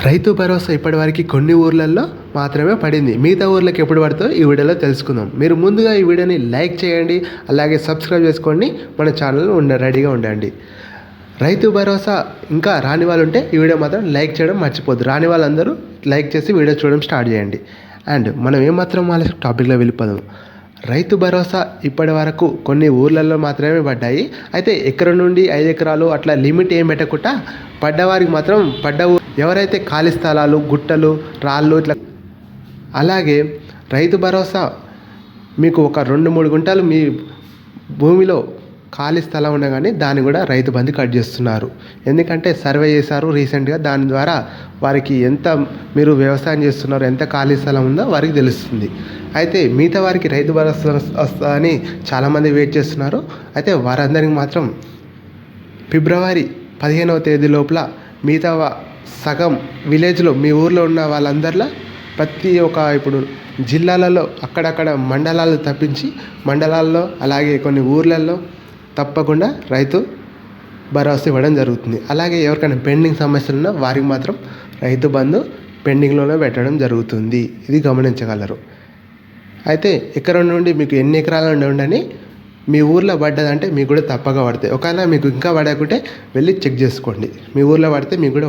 రైతు భరోసా ఇప్పటివరకు కొన్ని ఊర్లలో మాత్రమే పడింది. మిగతా ఊర్లకు ఎప్పుడు పడుతుందో ఈ వీడియోలో తెలుసుకుందాం. మీరు ముందుగా ఈ వీడియోని లైక్ చేయండి, అలాగే సబ్స్క్రైబ్ చేసుకోండి, మన ఛానల్ రెడీగా ఉండండి. రైతు భరోసా ఇంకా రాని వాళ్ళు ఉంటే ఈ వీడియో మాత్రం లైక్ చేయడం మర్చిపోద్దు. రాని వాళ్ళందరూ లైక్ చేసి వీడియో చూడడం స్టార్ట్ చేయండి. అండ్ మనం ఏమాత్రం వాళ్ళ టాపిక్లో వెళ్ళిపోదాం. రైతు భరోసా ఇప్పటి వరకు కొన్ని ఊర్లలో మాత్రమే పడ్డాయి. అయితే ఎకరం నుండి 5 ఎకరాలు అట్లా లిమిట్ ఏం పెట్టకుండా పడ్డవారికి మాత్రం ఎవరైతే ఖాళీ స్థలాలు, గుట్టలు, రాళ్ళు ఇట్లా, అలాగే రైతు భరోసా మీకు ఒక 2-3 గుంటలు మీ భూమిలో ఖాళీ స్థలం ఉండగానే దాన్ని కూడా రైతు బంధు కట్ చేస్తున్నారు. ఎందుకంటే సర్వే చేశారు రీసెంట్గా, దాని ద్వారా వారికి ఎంత మీరు వ్యవసాయం చేస్తున్నారు, ఎంత ఖాళీ స్థలం ఉందో వారికి తెలుస్తుంది. అయితే మిగతా వారికి రైతు భరోసా వస్తుందని చాలామంది వెయిట్ చేస్తున్నారు. అయితే వారందరికి మాత్రం ఫిబ్రవరి 15వ తేదీ లోపల మిగతా సగం విలేజ్లో మీ ఊర్లో ఉన్న వాళ్ళందరిలో ప్రతి ఒక్క ఇప్పుడు జిల్లాలలో అక్కడక్కడ మండలాలు తప్పించి మండలాల్లో అలాగే కొన్ని ఊర్లలో తప్పకుండా రైతు భరోసా ఇవ్వడం జరుగుతుంది. అలాగే ఎవరికైనా పెండింగ్ సమస్యలు ఉన్నా వారికి మాత్రం రైతు బంధు పెండింగ్లోనే పెట్టడం జరుగుతుంది. ఇది గమనించగలరు. అయితే ఎకరం నుండి మీకు ఎన్ని ఎకరాల నుండి ఉండని మీ ఊర్లో పడ్డదంటే మీకు కూడా తప్పగా పడతాయి. ఒకవేళ మీకు ఇంకా పడకుంటే వెళ్ళి చెక్ చేసుకోండి. మీ ఊర్లో పడితే మీకు కూడా